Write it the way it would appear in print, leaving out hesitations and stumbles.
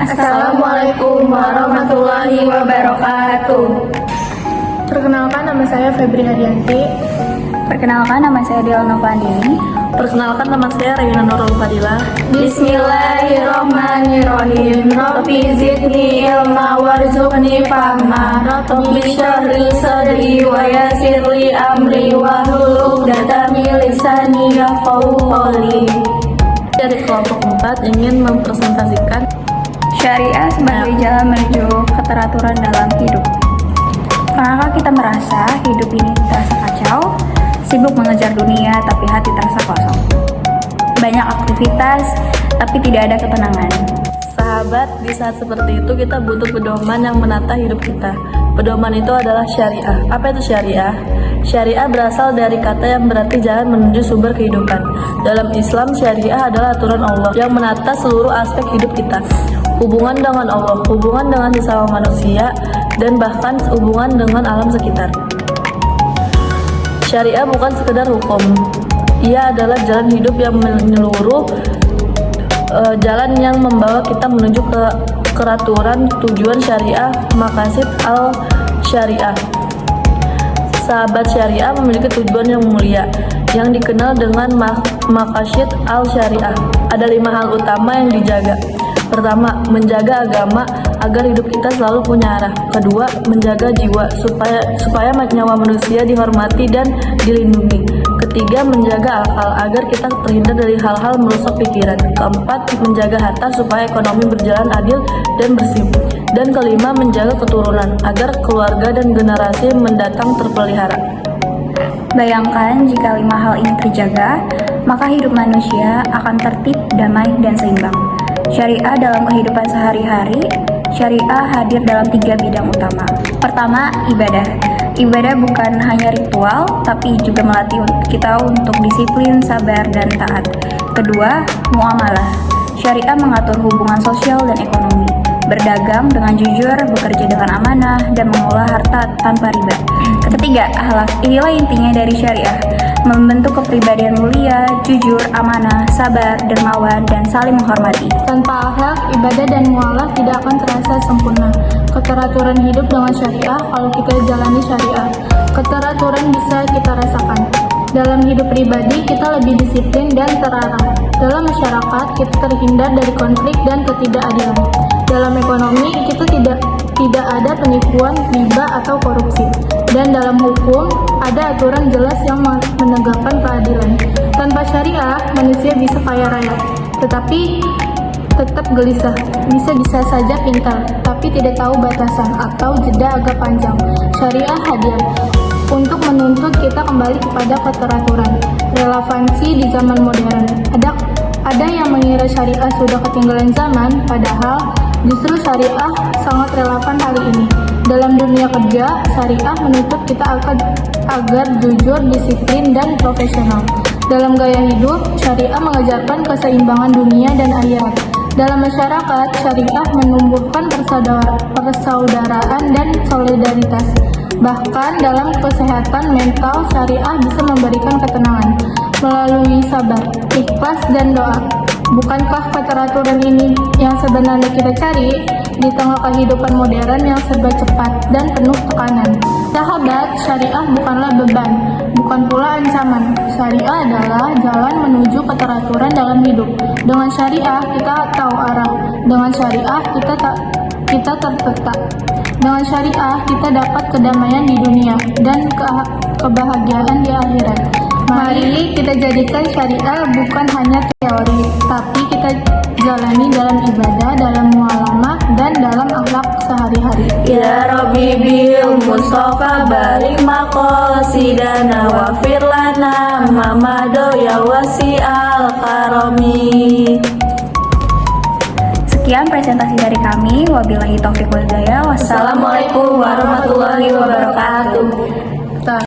Assalamualaikum warahmatullahi wabarakatuh. Perkenalkan, nama saya Febri Hadianti. Perkenalkan, nama saya Del Novandini. Perkenalkan, nama saya Raina Nurul Fadilah. Bismillahirrahmanirrahim. Rabbi zidni ilma warzuqni fahma. Rabbi syrahli sadri wa yassirli amri wahlul 'uqdatam min lisani yafqahu qawli. Dari kelompok 4 ingin mempresentasikan Syariah sebagai jalan menuju keteraturan dalam hidup. Pernahkah kita merasa hidup ini terasa kacau, sibuk mengejar dunia tapi hati terasa kosong? Banyak aktivitas tapi tidak ada ketenangan. sahabat, di saat seperti itu kita butuh pedoman yang menata hidup kita. Pedoman itu adalah syariah. Apa itu syariah? Syariah berasal dari kata yang berarti jalan menuju sumber kehidupan. Dalam Islam, syariah adalah aturan Allah yang menata seluruh aspek hidup kita. Hubungan dengan Allah, hubungan dengan sesama manusia, dan bahkan hubungan dengan alam sekitar. Syariah bukan sekedar hukum. Ia adalah jalan hidup yang menyeluruh, jalan yang membawa kita menuju ke keraturan tujuan syariah, maqasid al-syariah. Sahabat, syariah memiliki tujuan yang mulia yang dikenal dengan maqasid al-syariah. Ada 5 hal utama yang dijaga. Pertama, menjaga agama agar hidup kita selalu punya arah. Kedua, menjaga jiwa supaya nyawa manusia dihormati dan dilindungi. Ketiga, menjaga akal agar kita terhindar dari hal-hal merusak pikiran. Keempat, menjaga harta supaya ekonomi berjalan adil dan bersih. Dan kelima, menjaga keturunan agar keluarga dan generasi mendatang terpelihara. Bayangkan jika 5 hal ini terjaga, maka hidup manusia akan tertib, damai, dan seimbang. Syariah dalam kehidupan sehari-hari. Syariah hadir dalam 3 bidang utama. Pertama, ibadah. Ibadah bukan hanya ritual, tapi juga melatih kita untuk disiplin, sabar, dan taat. Kedua, muamalah. Syariah mengatur hubungan sosial dan ekonomi. Berdagang dengan jujur, bekerja dengan amanah, dan mengolah harta tanpa riba. Ketiga, akhlak. Inilah intinya dari syariah. Membentuk kepribadian mulia, jujur, amanah, sabar, dermawan, dan saling menghormati. Tanpa akhlak, ibadah dan muamalah tidak akan terasa sempurna. Keteraturan hidup dengan syariah, kalau kita jalani syariah, keteraturan bisa kita rasakan. Dalam hidup pribadi, kita lebih disiplin dan terarah. Dalam masyarakat, kita terhindar dari konflik dan ketidakadilan. Dalam ekonomi, kita tidak ada penipuan, riba, atau korupsi. Dan dalam hukum, ada aturan jelas yang menegakkan keadilan. Tanpa syariah, manusia bisa kaya raya, tetapi tetap gelisah. Bisa saja pintar, tapi tidak tahu batasan atau jeda agak panjang. Syariah hadir untuk menuntut kita kembali kepada keteraturan, relevansi di zaman modern. Ada yang mengira syariah sudah ketinggalan zaman, padahal justru syariah sangat relevan hari ini. Dalam dunia kerja, syariah menuntut kita agar jujur, disiplin, dan profesional. Dalam gaya hidup, syariah mengajarkan keseimbangan dunia dan akhirat. Dalam masyarakat, syariah menumbuhkan persaudaraan dan solidaritas. Bahkan dalam kesehatan mental, syariah bisa memberikan ketenangan melalui sabar, ikhlas, dan doa. Bukankah keteraturan ini yang sebenarnya kita cari di tengah kehidupan modern yang serba cepat dan penuh tekanan? Sahabat, syariah bukanlah beban, bukan pula ancaman. Syariah adalah jalan menuju keteraturan dalam hidup. Dengan syariah kita tahu arah. Dengan syariah kita tertetap. Dengan syariah kita dapat kedamaian di dunia dan kebahagiaan di akhirat. Mari kita jadikan syariah bukan hanya teori, tapi kita jalani dalam ibadah, dalam muamalah, dan dalam akhlak sehari-hari. Ya Rabbi bil Mustafa balik maqasidana wa firlana mamado ya wasi'al karami. Sekian presentasi dari kami. Wabillahi taufiq wal hidayah. Wassalamualaikum warahmatullahi wabarakatuh.